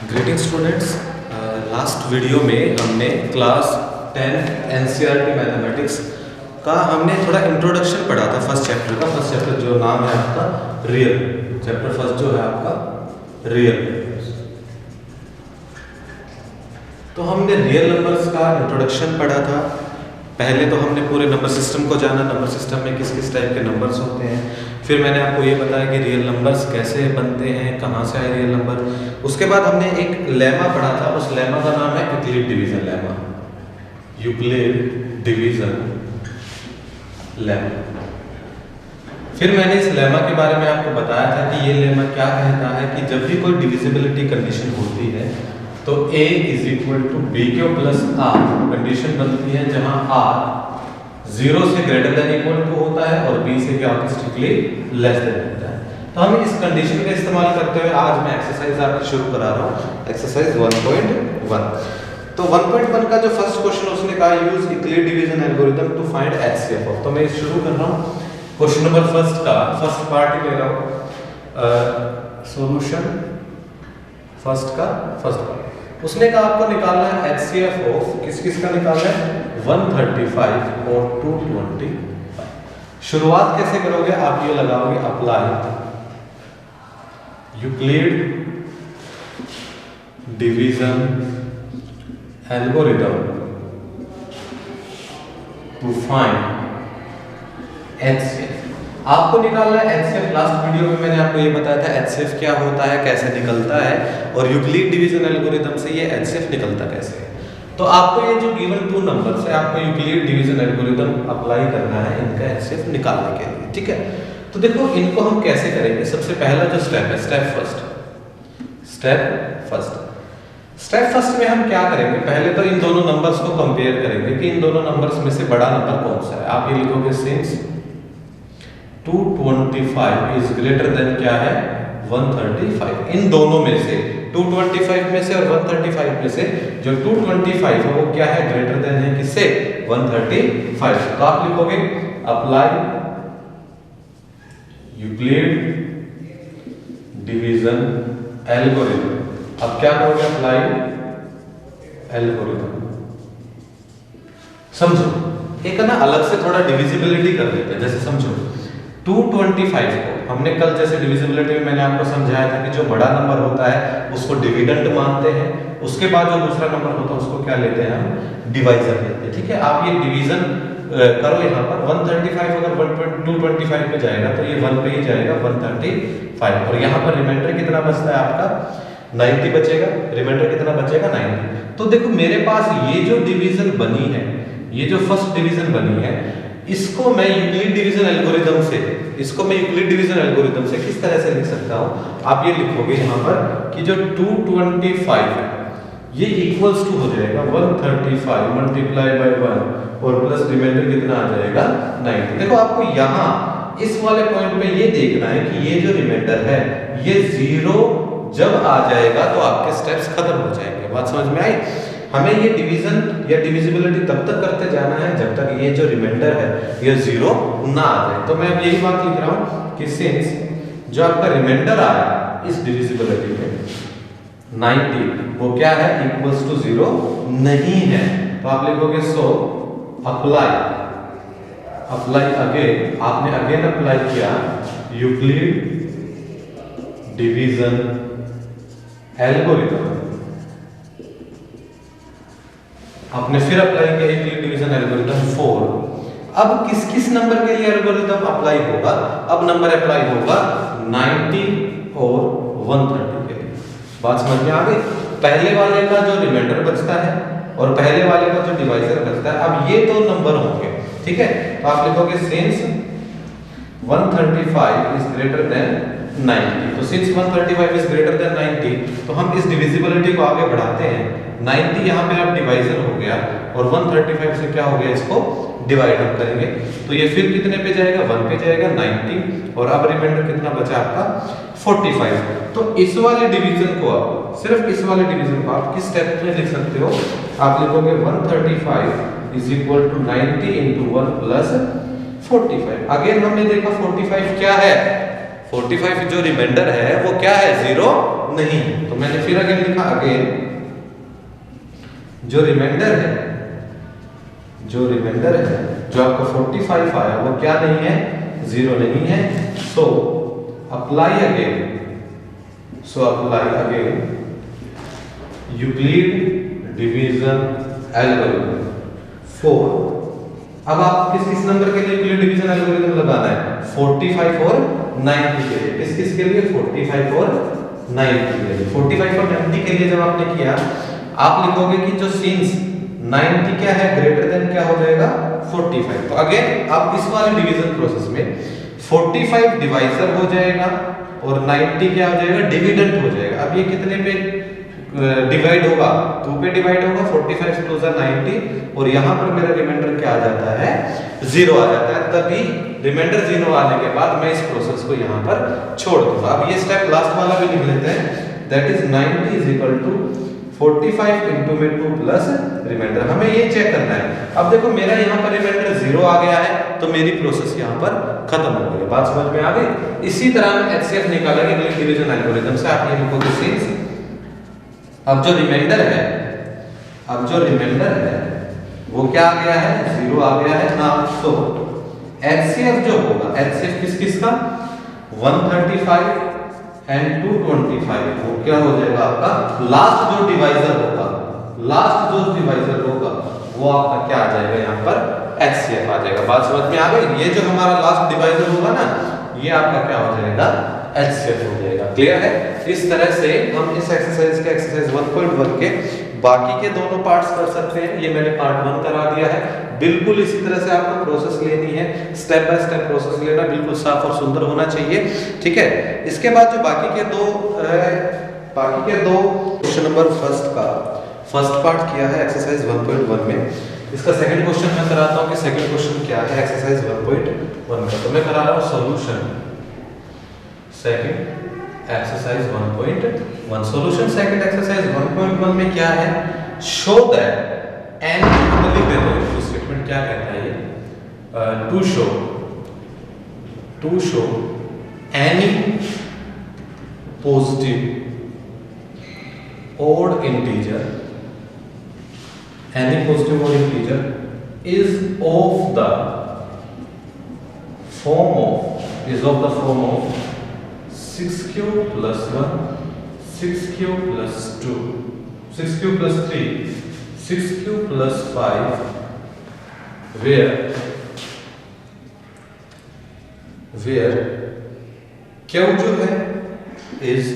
Greeting students, last video में हमने class 10 NCERT mathematics का हमने थोड़ा इंट्रोडक्शन पढ़ा था फर्स्ट चैप्टर जो नाम है आपका रियल चैप्टर फर्स्ट जो है आपका रियल। तो हमने रियल नंबर्स का इंट्रोडक्शन पढ़ा था। पहले तो हमने पूरे नंबर सिस्टम को जाना, नंबर सिस्टम में किस किस टाइप के नंबर्स होते हैं। फिर मैंने आपको ये बताया कि रियल नंबर्स कैसे बनते हैं, कहाँ से आए रियल नंबर। उसके बाद हमने एक लेमा पढ़ा था, उस लेमा का नाम है Euclid division lemma, Euclid division lemma. फिर मैंने इस लेमा के बारे में आपको बताया था कि ये लेमा क्या कहता है कि जब भी कोई डिविजिबिलिटी कंडीशन होती है तो a is equal to B Q plus R condition बनती है, जहां r 0 से ग्रेटर देन इक्वल टू होता है और b से क्या होता है स्ट्रिक्टली लेस देन होता है। तो हम इस कंडीशन का इस्तेमाल करते हुए आज मैं एक्सरसाइज आपको शुरू करा रहा हूं, एक्सरसाइज 1.1। तो 1.1 का जो फर्स्ट क्वेश्चन उसने कहा use Euclid division algorithm to find HCF of. तो मैं शुरू कर रहा हूं क्वेश्चन नंबर फर्स्ट का फर्स्ट पार्ट ले रहा हूं, सॉल्यूशन फर्स्ट का फर्स्ट पार्ट। उसने कहा आपको निकालना है एचसीएफ ऑफ किस किस का निकालना है 135 और 225। शुरुआत कैसे करोगे आप, ये लगाओगे apply Euclid division algorithm to find HCF. आपको निकालना है एचसीएफ। लास्ट वीडियो में मैंने आपको ये बताया था एचसीएफ क्या होता है, कैसे निकलता है, और यूक्लिड डिवीजन एल्गोरिथम से ये एचसीएफ निकलता कैसे है। तो आपको ये जो गिवन टू नंबर्स है आपको यूक्लिड डिवीजन एल्गोरिथम अप्लाई करना है इनका एचसीएफ निकालने के लिए, ठीक है। तो देखो इनको हम कैसे करेंगे। सबसे पहला जो स्टेप है स्टेप फर्स्ट में हम क्या करेंगे, पहले तो इन दोनों नंबर्स को कंपेयर करेंगे कि इन दोनों नंबर्स में से बड़ा नंबर कौन सा है। आप ये लिखोगे सिंस 225 इज ग्रेटर देन क्या है 135। इन दोनों में से 225 में से और 135 में से जो 225 है वो क्या है ग्रेटर देन है किससे 135। तो आप लिखोगे अप्लाई यूक्लिड डिवीजन एल्गोरिथम। अब क्या करोगे अप्लाई एल्गोरिथम। समझो एक ना अलग से थोड़ा डिविजिबिलिटी कर लेते हैं। जैसे समझो 225 को हमने कल जैसे डिविजिबिलिटी में मैंने आपको समझाया था कि जो बड़ा नंबर होता है उसको डिविडेंड मानते हैं, उसके बाद जो दूसरा नंबर होता है उसको क्या लेते हैं हम डिवाइजर लेते हैं, ठीक है। आप ये डिवीजन करो यहाँ पर 135 अगर 225 पे जाएगा तो ये 1 पे ही जाएगा 135, और यहाँ पर रिमाइंडर कितना बचता है आपका 90 बचेगा। रिमाइंडर कितना बचेगा 90। तो देखो मेरे पास ये जो डिवीजन बनी है, ये जो फर्स्ट डिवीजन बनी है, इसको मैं यूक्लिड डिवीजन एल्गोरिथम से किस तरह से लिख सकता हूं। आप ये लिखोगे यहां पर कि जो 225 है ये इक्वल्स टू हो जाएगा 135 मल्टीप्लाई बाय 1 और प्लस रिमाइंडर कितना आ जाएगा 90। देखो आपको यहां इस वाले पॉइंट पे ये देखना है कि ये जो रिमाइंडर है ये 0 जब आ जाएगा तो आपके स्टेप्स खत्म हो जाएंगे। बात समझ में आई। हमें ये डिवीजन या डिविजिबिलिटी तब तक करते जाना है जब तक ये जो रिमाइंडर है ये 0 ना आ जाए। तो मैं अब यही बात लिख रहा हूं कि सिंस जो आपका रिमाइंडर आया इस डिविजिबिलिटी में 90 वो क्या है इक्वल्स टू 0 नहीं है। तो आप लिखोगे सो अप्लाई अगेन। आपने अगेन अप्लाई किया यूक्लिड डिवीजन एल्गोरिथम। आपने फिर अप्लाई किया यूक्लिड डिवीजन एल्गोरिथम 4। अब किस किस नंबर के लिए एल्गोरिथम अप्लाई होगा। अब नंबर अप्लाई होगा 90 और 130 के लिए। बात समझ में आ गई। पहले वाले का जो रिमाइंडर बचता है और पहले वाले का जो डिवाइजर बचता है, अब ये दो नंबर होंगे, ठीक है। तो आप लिखोगे सिंस 135 इज ग्रेटर देन 90। तो सिंस 135 इज ग्रेटर देन 90 तो हम इस डिविजिबिलिटी को आगे बढ़ाते हैं। 90 यहाँ पे आप डिवाइजर हो गया और 135 से क्या हो गया इसको डिवाइड हम करेंगे तो ये फिर कितने पे जाएगा 1 पे जाएगा 90, और अब रिमाइंडर कितना बचा आपका 45। तो इस वाले डिवीजन को आप सिर्फ इस वाले डिवीजन को आप किस स्टेप में लिख सकते हो। आप लिखोगे 135 is equal to 90 into 1 plus 45। Again हमने देखा 45 क्या है 45 जो रिमाइंडर है वो क्या है, 0 नहीं है। तो मैंने फिर अगेन लिखा, अगेन जो रिमाइंडर है, जो आपका 45 आया वो क्या नहीं है, 0 नहीं है। So apply again Euclid division algorithm 4। अब आप किस नंबर के लिए यूक्लिड डिवीजन एल्गोरिथम लगाना है, 45 और 90 के लिए। किस के लिए, 45 और 90 के लिए। 45 और 90 के लिए जब आपने किया, आप लिखोगे कि जो सिंस 90 क्या है, ग्रेटर देन क्या हो जाएगा, 45। तो अगेन आप इस वाले डिवीजन प्रोसेस में 45 डिवाइजर हो जाएगा और 90 क्या हो जाएगा, डिविडेंट हो जाएगा। अब ये कितने पे डिवाइड होगा, 2 पे डिवाइड होगा, 45 2 90। और यहाँ पर मेरा रिमाइंडर क्या आ जाता है, 0 आ जाता है। तभी रिमाइंडर 0 आने के बाद मैं इस प्रोसेस को यहाँ पर छोड़ दूंगा। अब ये स्टेप लास्ट वाला भी लिख लेते हैं, that is 90 is equal to 45 into में 2 प्लस रिमाइंडर। हमें ये चेक करना है। अब देखो मेरा यहाँ पर रिमाइंडर 0 आ गया है, तो मेरी प्रोसेस यहाँ पर खत्म हो गई। बात समझ में आ गई। इसी तरह हम HCF निकालेंगे डिवीजन एल्गोरिथम से। आप ये लिखोगे सिंस, अब जो रिमाइंडर है वो क्या आ गया है, 0 आ गया है ना। तो HCF जो होगा, HCF किस का, 135 एंड 225, वो क्या हो जाएगा आपका लास्ट जो डिवाइजर होगा वो आपका क्या आ जाएगा, यहाँ पर HCF आ जाएगा। बात समझ में आ गई। ये जो हमारा लास्ट डिवाइजर होगा ना, ये आपका क्या हो जाएगा, HCF हो जाएगा। क्लियर है। इस तरह से हम इस एक्सरसाइज के एक्सरसाइज 1.1 के बाकी के दोनों पार्ट्स कर सकते हैं। ये मैंने पार्ट 1 करा दिया है। बिल्कुल इसी तरह से आपको प्रोसेस लेनी है, स्टेप बाय स्टेप प्रोसेस लेना, बिल्कुल साफ और सुंदर होना चाहिए। ठीक है। इसके बाद जो बाकी के दो क्वेश्चन नंबर फर्स्ट पार्ट किया है एक्सरसाइज 1.1 में। इसका सेकंड क्वेश्चन मैं कराता हूँ कि सेकंड क्वेश्चन क्या है एक्सरसाइज 1.1 का। तो मैं करा रहा हूँ solution second exercise 1.1। Solution second exercise 1.1 में क्या है, शो दैट एन, लिख देते हैं स्टेटमेंट क्या कहता है ये, to show any positive odd integer is of the form of 6q plus 1, 6q plus 2, 6q plus 3, 6q plus 5, where q जो है is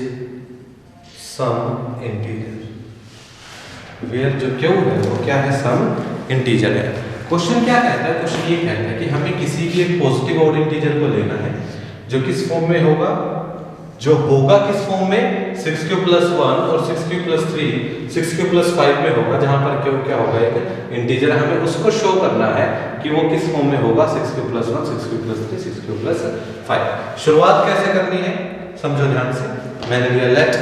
सम इंटीजर। वेयर जो क्यू है वो क्या है, सम इंटीजर है। क्वेश्चन क्या कहता है, क्वेश्चन ये कहता है कि हमें किसी भी एक पॉजिटिव ऑड इंटीजर को लेना है जो किस फॉर्म में होगा, किस फॉर्म में 6q plus 1 और 6q plus 3, 6q plus 5 में होगा, जहां पर क्यू क्या होगा, एक इंटीजर। हमें उसको शो करना है कि वो किस फॉर्म में होगा, 6q plus 1, 6q plus 3, 6q plus 5। शुरुआत कैसे करनी है समझो ध्यान से। मैंने लिया late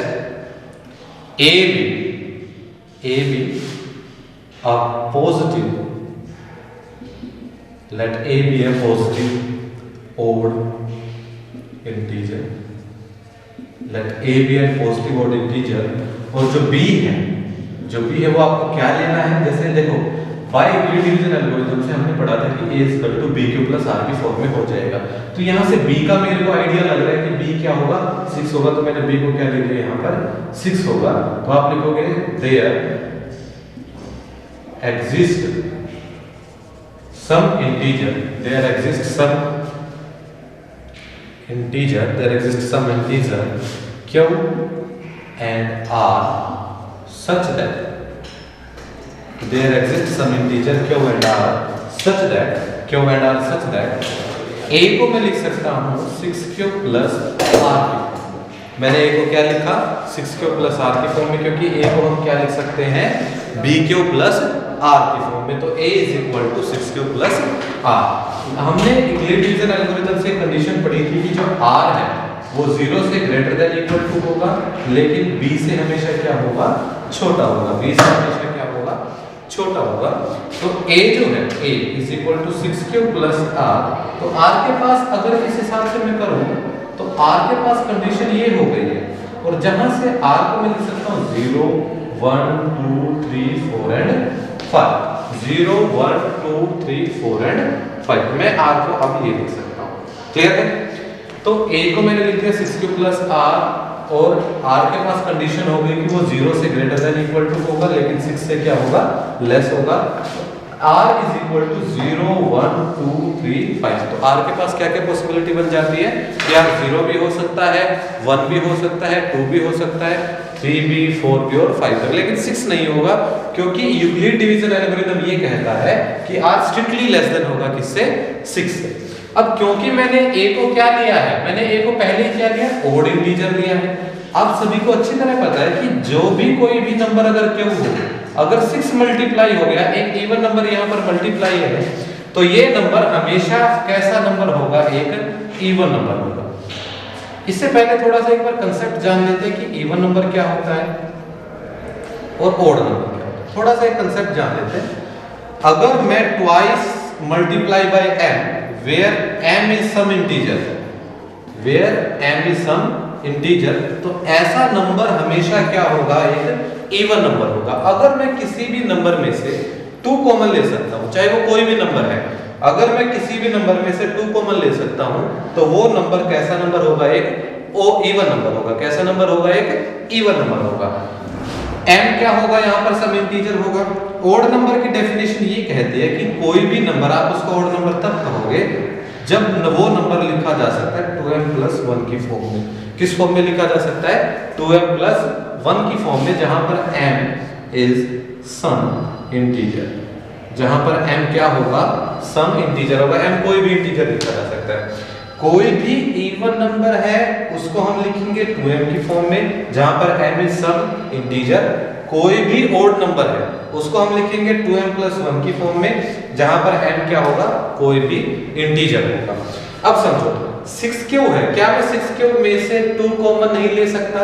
A be a positive, let A be a positive odd integer, let A be a positive odd integer। और जो B है वो आपको क्या लेना है, जैसे देखो बाय यूक्लिड डिवीजन एल्गोरिथम से हमने पढ़ा था कि A = BQ + R की फॉर्म में हो जाएगा। तो यहाँ से B का मेरे को आइडिया लग रहा है कि B क्या होगा, 6 होगा। तो मैंने B को क्या ले लिया, यहाँ पर 6 होगा। तो आप लिखोगे there exists some integer Q and R such that A को मैं लिख सकता हूँ 6q plus R की। मैंने A को क्या लिखा, 6q plus R की फॉर्म में, क्योंकि A को हम क्या लिख सकते हैं, BQ plus R की फॉर्म में। तो A is equal to 6q plus R। हमने यूक्लिड डिवीजन एल्गोरिथम से कंडीशन पढ़ी थी कि जो R है वो 0 से ग्रेटर देन इक्वल टू होगा, लेकिन B से हमेशा क्या होगा, छोटा होगा। B से हमेशा क्या होगा, छोटा होगा। तो A जो है A is equal to 6q plus R। तो R के पास अगर इस हिसाब से मैं करूं तो r के पास कंडीशन ये हो गई है, और जहां से r को मैं लिख सकता हूँ 0 1 2 3 4 एंड 5, 0 1 2 3 4 एंड 5, मैं r को अब ये लिख सकता हूँ। क्लियर है? तो a को मैंने लिख दिया 6 क्यू प्लस r, और r के पास कंडीशन हो गई कि वो 0 से ग्रेटर देन इक्वल टू होगा, लेकिन 6 से क्या होगा, लेस होगा। r is equal to 0 1 2 3 5। तो r के पास क्या क्या पॉसिबिलिटी बन जाती है कि यार 0 भी हो सकता है, 1 भी हो सकता है, 2 भी हो सकता है, 3 भी, 4 भी और 5 तक, लेकिन 6 नहीं होगा, क्योंकि यूक्लिड डिवीजन एल्गोरिथम ये कहता है कि r स्ट्रिक्टली लेस देन होगा किससे, 6 से। अब क्योंकि मैंने a को क्या लिया है, मैंने a को पहले ही क्या लिया, ओड इंटीजर लिया है। आप सभी को अच्छी तरह पता है कि जो भी कोई भी नंबर अगर क्यों हो, अगर 6 मल्टीप्लाई हो गया, एक इवन नंबर यहाँ पर मल्टीप्लाई है, तो ये नंबर हमेशा कैसा नंबर होगा, एक इवन नंबर होगा। इससे पहले थोड़ा सा एक बार कंसेप्ट जान लेते हैं कि इवन नंबर क्या होता है और ओड नंबर क्या होता है। थोड़ा सा एक कंसेप्ट जान लेते हैं। अगर मैं twice multiply by m where m is some integer, where m is some integer, तो ऐसा नंबर हमेशा क्या होगा, एक इवन नंबर होगा। अगर मैं किसी भी नंबर में से 2 कॉमन ले सकता हूं, चाहे वो कोई भी नंबर है, अगर मैं किसी भी नंबर में से 2 कॉमन ले सकता हूं, तो वो नंबर कैसा नंबर होगा, एक ओ इवन नंबर होगा। कैसा नंबर होगा, एक इवन नंबर होगा। m क्या होगा, यहाँ पर सम इंटीजर होगा। ओड नंबर की डेफिनेशन ये कहती है कि कोई भी नंबर आप उसको ओड नंबर तब कहोगे जब वो नंबर लिखा जा सकता है 2m प्लस 1 की फॉर्म में। किस फॉर्म में लिखा जा सकता है, 2m प्लस 1 की फॉर्म में, जहां पर m इज सम इंटीजर, जहां पर m क्या होगा, सम इंटीजर होगा। m कोई भी इंटीजर लिखा जा सकता है। कोई भी इवन नंबर है उसको हम लिखेंगे 2m की फॉर्म में, जहां पर m इज सम इंटीजर। कोई भी ओड नंबर है उसको हम लिखेंगे 2m प्लस 1 की फॉर्म में, जहां पर m क्या होगा, कोई भी इंटीजर होगा। अब समझो 6 क्यों है, क्या मैं 6 क्यों में से 2 कॉमन नहीं ले सकता?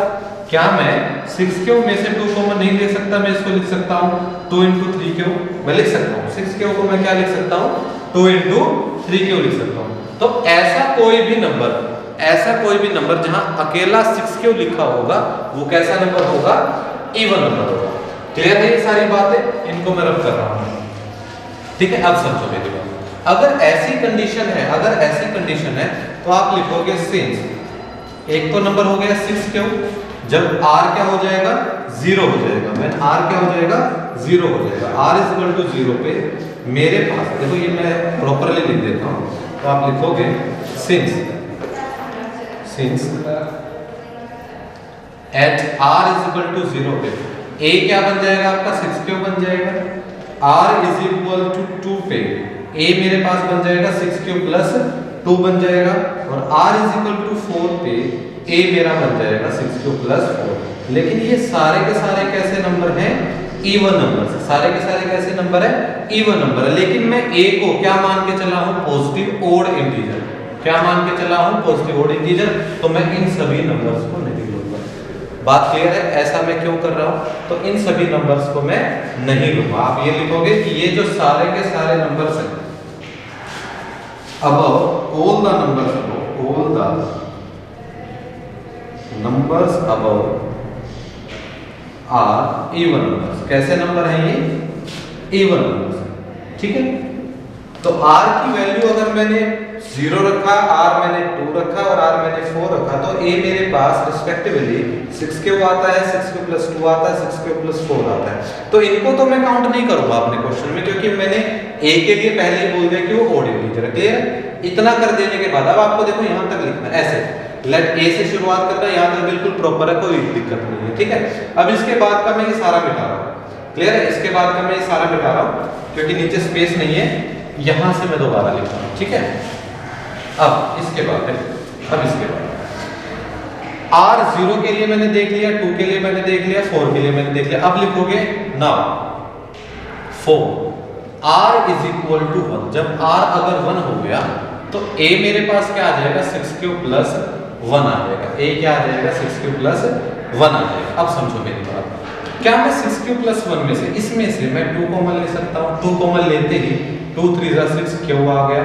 क्या मैं 6 क्यों में से 2 कॉमन नहीं ले सकता? मैं इसको लिख सकता हूं 2 into 3 क्यों, मैं लिख सकता हूं 6 क्यों को मैं क्या लिख सकता हूं, 2 into 3 क्यों लिख सकता हूं। तो ऐसा कोई भी नंबर जहां अकेला 6 क्यों लिखा होगा, वो कैसा नंबर होगा, इवन नंबर होगा। क्लियर है ये सारी बातें, इनको मैं रब कर रहा हूं, ठीक है। अब समझो मेरी बात। अगर ऐसी कंडीशन है तो आप लिखोगे सिंस, एक तो नंबर हो गया 6 क्यों, जब r क्या हो जाएगा, 0 हो जाएगा। व्हेन r क्या हो जाएगा, 0 हो जाएगा। r इज इक्वल टू 0 पे मेरे पास, देखो ये मैं प्रॉपरली लिख देता हूं, तो आप लिखोगे since at r is equal to 0 पे a क्या बन जाएगा आपका, 6 क्यों बन जाएगा। r इज इक्वल टू 2 पे a मेरे पास बन जाएगा 6 क्यों प्लस 2 बन जाएगा, और r इज इक्वल टू 4 पे a मेरा बन जाएगा 6 क्यों प्लस 4। लेकिन ये सारे के सारे कैसे नंबर हैं, इवन नंबर। सारे के सारे कैसे नंबर है, इवन नंबर है। लेकिन मैं a को क्या मान के चला हूं, पॉजिटिव ओड इंटीजर। क्या मान के चला हूं, पॉजिटिव ओड इंटीजर। तो मैं इन सभी नंबर्स को नहीं लूंगा। बात क्लियर है, ऐसा मैं क्यों कर रहा हूं, तो इन सभी नंबर्स को मैं नहीं लूंगा। आप ये लिखोगे कि ये जो सारे के सारे नंबर्स हैं, above all the numbers above are even numbers। कैसे नंबर हैं ये, इवन नंबर्स, ठीक है। तो r की वैल्यू अगर मैंने 0 रखा, r मैंने 2 रखा और r मैंने 4 रखा, तो a मेरे पास रिस्पेक्टिवली 6 क्यों आता है, 6 क्यों प्लस 2 आता है, 6 क्यों प्लस 4 आता है। तो इनको तो मैं काउंट नहीं करूंगा अपने क्वेश्चन में, क्योंकि मैंने a के लिए पहले ही बोल दिया कि वो ओड इंटीजर है। क्लियर। इतना कर देने के बाद अब आपको देखो यहां तक लिखना है, ऐसे लेट a से शुरुआत करना है, यहां तक बिल्कुल प्रॉपर है, कोई दिक्कत नहीं है, ठीक है। अब इसके बाद का मैं ये सारा मिटा रहा हूं। क्लियर है। इसके बाद का मैं ये सारा मिटा रहा हूं क्योंकि नीचे स्पेस नहीं है, यहां से मैं दोबारा लिख रहा हूं, ठीक है। अब इसके बाद r 0 के लिए मैंने देख लिया, 2 के लिए मैंने देख लिया, 4 के लिए मैंने देख लिया। अब लिखोगे now 4 r is equal to 1। जब r अगर 1 हो गया तो a मेरे पास क्या आ जाएगा, 6 क्यू प्लस 1 आ जाएगा। a क्या आ जाएगा, 6 क्यू प्लस 1 आ जाएगा। अब समझो मेरी बात, क्या मैं 6 क्यू प्लस 1 में से, इसमें से मैं 2 कॉमन ले सकता हूँ। 2 कॉमन लेते ही 2 3 6 क्यू आ गया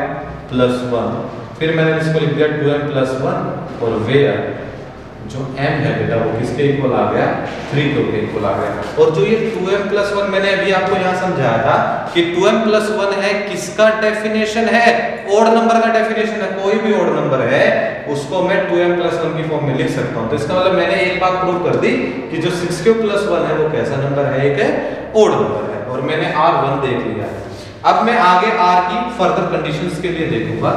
प्लस 1 फिर मैंने इसको लिख दिया 2m प्लस 1 और वेयर जो m है बेटा वो किसके इक्वल आ गया 3 के इक्वल आ गया। और जो ये 2m प्लस 1 मैंने अभी आपको यहाँ समझाया था कि 2m प्लस 1 है किसका डेफिनेशन है, ओड नंबर का डेफिनेशन है। कोई भी ओड नंबर है उसको मैं 2m प्लस 1 की फॉर्म में लिख सकता हूँ। तो इसका मतलब मैंने एक बात प्रूव कर दी कि जो 6 प्लस 1 है वो कैसा नंबर है, एक ओड नंबर है। और मैंने R1 देख लिया है। अब मैं आगे R की फर्दर कंडीशंस के लिए देखूंगा।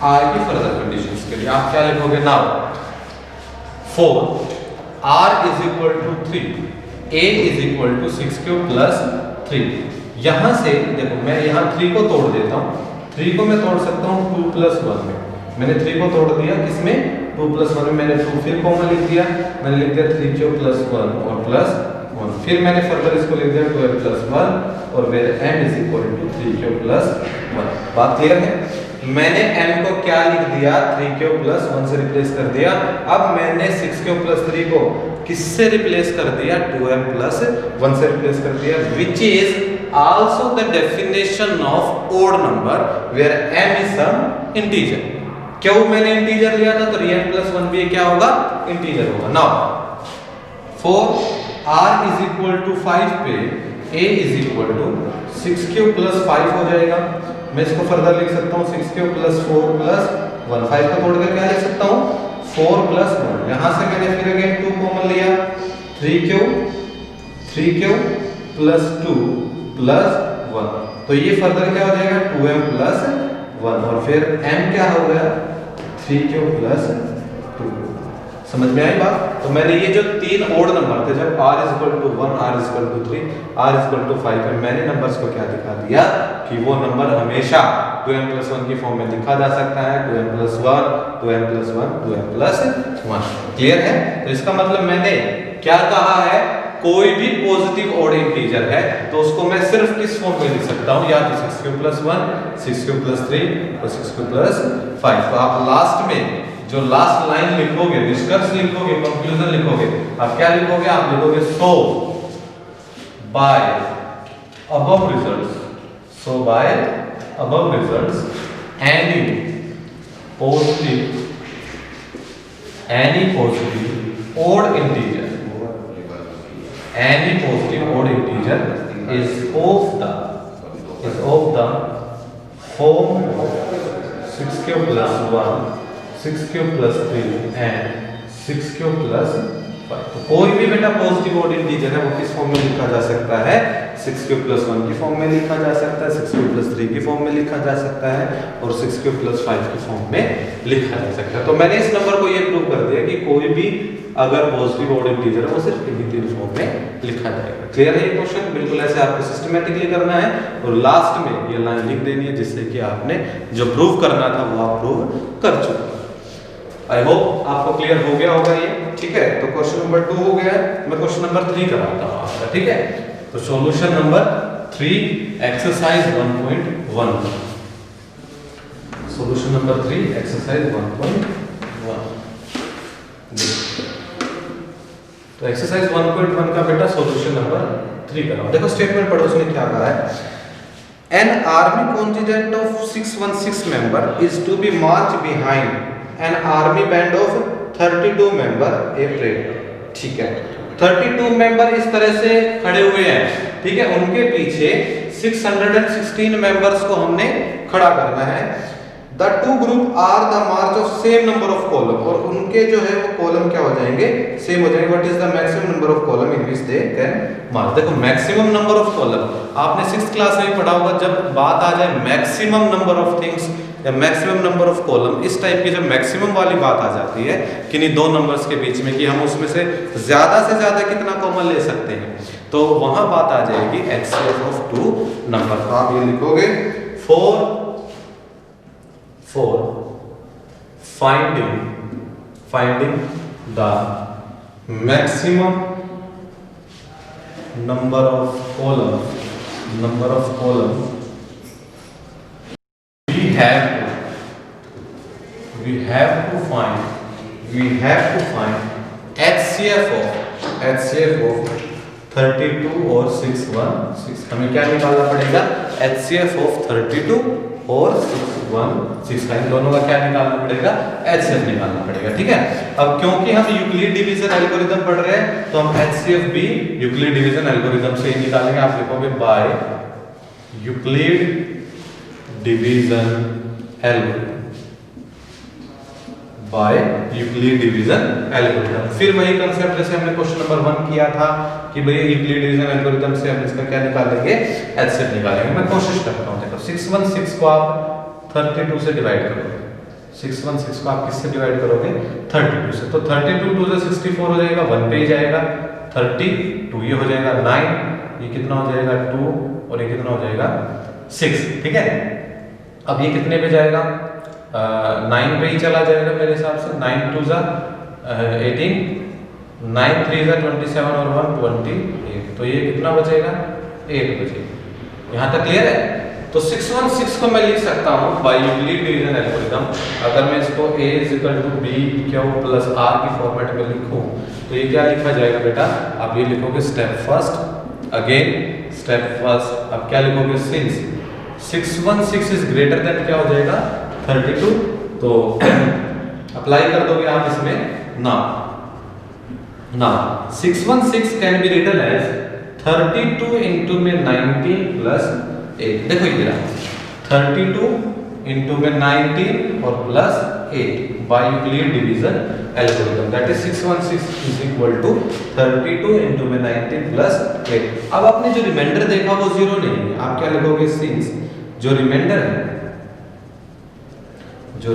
R की फर्दर कंडीशंस के लिए आप क्या लिखोगे, now for R is equal to 3, A is equal to 6 cube plus 3। यहाँ से देखो मैं यहाँ 3 को तोड़ देता हूँ, 3 को मैं तोड़ सकता हूँ 2 प्लस 1 में। मैंने 3 को तोड़ दिया किसमें, 2 प्लस 1 में। मैंने 2 फिर कॉमन लिख दिया, मैंने लिख दिया 3 क्यूब प्लस 1 और प्लस 1। फिर मैंने फर्दर इसको लिख दिया 12 प्लस 1 और मेरे m is equal to 3 cube plus 1। बात क्लियर है। मैंने m को क्या लिख दिया, 3 क्यूब प्लस 1 से रिप्लेस कर दिया। अब मैंने 6 क्यूब प्लस 3 को किससे रिप्लेस कर दिया, 2m प्लस 1 से रिप्लेस कर दिया, which is also the definition of odd number where m is some integer. क्यों मैंने इंटीजर लिया था, तो रियल प्लस 1 भी क्या होगा, इंटीजर होगा। Now for r is equal to 5 पे a is equal to 6 cube plus 5 हो जाएगा। मैं इसको फर्दर लिख सकता हूँ 6 क्यूब प्लस 4 प्लस 1। 5 को तोड़ कर क्या लिख सकता हूँ, 4 प्लस 1। यहाँ से मैंने फिर अगेन 2 कॉमन लिया, 3 क्यूब प्लस 2 प्लस 1। तो ये फर्दर क्या हो जाएगा 2m प्लस 1 और फिर m क्या हो गया 3 क्यूब प्लस 2। समझ में आई बात। तो मैंने ये जो तीन ओड नंबर थे, जब r is equal to 1, r is equal to 3, r is equal to 5 है, मैंने नंबर्स को क्या दिखा दिया कि वो नंबर हमेशा 2m प्लस 1 की फॉर्म में लिखा जा सकता है। 2m plus 1, 2m plus 1, 2m plus 1। Clear है। तो इसका मतलब मैंने क्या कहा है, कोई भी पॉजिटिव ओड इंटीजर है तो उसको मैं सिर्फ किस फॉर्म में लिख सकता हूँ, या तो 6 क्यूब प्लस 1, 6 क्यूब प्लस 3 और 6 क्यूब प्लस 5। तो आप लास्ट में जो लास्ट लाइन लिखोगे, निष्कर्ष लिखोगे, कंक्लूजन लिखोगे, आप क्या लिखोगे, आप लिखोगे so by above results, so by above results any positive odd integer, any positive odd integer is of the form of 6 cube plus 1, 6 cube plus 3 and 6 cube plus 5। तो कोई भी बेटा पॉजिटिव ऑड इंटीजर है वो किस form में लिखा जा सकता है, 6 क्यूब प्लस 1 की फॉर्म में लिखा जा सकता है, 6 क्यूब प्लस 3 की फॉर्म में लिखा जा सकता है और 6 क्यूब प्लस 5 की फॉर्म में लिखा जा सकता है। तो मैंने इस नंबर को ये प्रूव कर दिया कि कोई भी अगर पॉजिटिव ऑड इंटीजर है वो सिर्फ इन्हीं तीन फॉर्म में लिखा जाएगा। क्लियर है ये क्वेश्चन। बिल्कुल ऐसे आपको सिस्टमैटिकली करना है और लास्ट में ये लाइन लिख देनी है जिससे कि आपने जो प्रूव करना था वो आप प्रूव कर चुके। आई होप आपको क्लियर हो गया होगा ये। ठीक है, तो क्वेश्चन नंबर 2 हो गया है। मैं क्वेश्चन नंबर 3 कराता हूँ आपका। ठीक है, तो solution number 3 exercise 1.1। Solution number 3 exercise 1.1। तो एक्सरसाइज 1.1 का बेटा सॉल्यूशन नंबर 3 कराओ। देखो स्टेटमेंट पढ़ो, उसने क्या कहा है। An army contingent of 616 member is to be march behind an army band of 32 member a parade. ठीक है, 32 मेंबर इस तरह से खड़े हुए हैं। ठीक है, उनके पीछे 616 मेंबर्स को हमने खड़ा करना है। The two group are the march of same number of column, और उनके जो है वो कॉलम क्या हो जाएंगे, सेम हो जाएंगे। What is the maximum number of column in which they can march. देखो मैक्सिमम नंबर ऑफ कॉलम आपने 6th क्लास में पढ़ा होगा। जब बात आ जाए मैक्सिमम नंबर ऑफ थिंग्स या मैक्सिमम नंबर ऑफ कॉलम, इस टाइप की जब मैक्सिमम वाली बात आ जाती है किन्हीं दो नंबर्स के बीच में कि हम उसमें से ज्यादा कितना कॉमन ले सकते हैं, तो वहां बात आ जाएगी HCF ऑफ 2 नंबर। तो आप ये लिखोगे for finding the maximum number of column we have to find HCF of 32 और 616। हमें क्या निकालना पड़ेगा, HCF of 32 4 6 1 6 का, इन दोनों का क्या निकालना पड़ेगा, एचसीएफ निकालना पड़ेगा। ठीक है, अब क्योंकि हम यूक्लिड डिवीजन एल्गोरिथम पढ़ रहे हैं तो हम एचसीएफ भी यूक्लिड डिवीजन एल्गोरिथम से ही निकालेंगे। आप लिखोगे by Euclid division algorithm, by Euclid division algorithm. फिर वही कंसेप्ट जैसे हमने क्वेश्चन नंबर 1 किया था कि भैया यूक्लिड डिवीजन एल्गोरिथम से हम इसका क्या निकालेंगे, एचसीएफ निकालेंगे। मैं कोशिश करता हूं, देखो 616 को आप 32 से डिवाइड करोगे, 616 को आप किससे डिवाइड करोगे, 32 से। तो 32 2 से 64 हो जाएगा, 1 पे ही जाएगा, 32 ये हो जाएगा 9, ये कितना हो जाएगा 2 और ये कितना हो जाएगा 6। ठीक है, अब ये कितने पे जाएगा, 9 पे ही चला जाएगा मेरे हिसाब से। 9 2 जा 18, 9 3 जा 27 और 1 28, तो ये कितना बचेगा, 8 बचेगा। यहाँ तक क्लियर है। तो 616 को मैं लिख सकता हूँ बाय यूक्लिड डिवीजन एल्गोरिथम। अगर मैं इसको a = b q + r की फॉर्मेट में लिखूं तो ये क्या लिखा जाएगा बेटा, आप ये लिखोगे step first, again step first, अब क्या लिखोगे, सिंस 616 इज ग्रेटर देन क्या हो जाएगा 32, तो अप्लाई कर दोगे आप इसमें ना 616 can be written as 32 into में 19 प्लस 8। देखो इधर 32 इंटू में 19 और plus 8 by Euclid division algorithm, that is 616 is equal to 32 into में 19 प्लस 8। अब आपने जो रिमाइंडर देखा वो 0 नहीं है, आप क्या लिखोगे, सिंस जो रिमाइंडर है, जो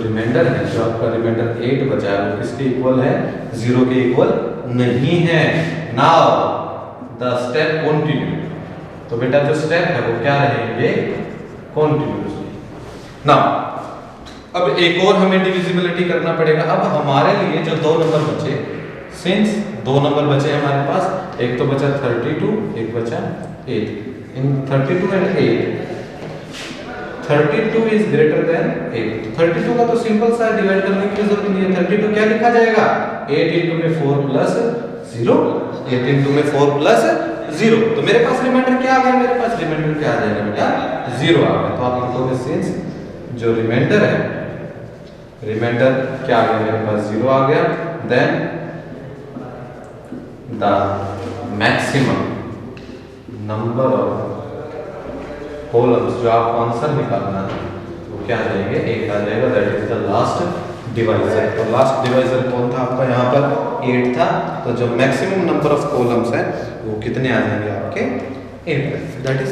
आपका रिमाइंडर 8 बचा है वो किसके इक्वल है, 0 के इक्वल नहीं है। नाउ द स्टेप कंटिन्यू, तो बेटा जो स्टेप है वो क्या रहेंगे, कंटिन्यूअसली। नाउ अब एक और हमें डिविजिबिलिटी करना पड़ेगा। अब हमारे लिए जो 2 नंबर बचे, सिंस 2 नंबर बचे हमारे पास, एक तो बचा 32, एक बचा 8। इन 32 एंड 8, 32 इज ग्रेटर देन 8। 32 का तो सिंपल सा डिवाइड करने की जरूरत नहीं है। 32 क्या लिखा जाएगा, 8 इंटू में 4 प्लस 0, 8 इंटू में 4 प्लस 0। तो मेरे पास रिमाइंडर क्या आ गया, मेरे पास रिमाइंडर क्या आ जाएगा बेटा, 0 आ गया। तो आप लिखोगे सिंस जो रिमाइंडर है, रिमाइंडर क्या आ गया मेरे पास, 0 आ गया, then the maximum number of columns, जो आपको आंसर निकालना है वो क्या आ जाएंगे, 1 आ जाएगा, that is the last divisor. तो लास्ट डिवाइजर कौन था आपका, यहाँ पर 8 था, तो जो मैक्सिमम नंबर ऑफ कॉलम्स है वो कितने आ जाएंगे आपके, 8, दैट इज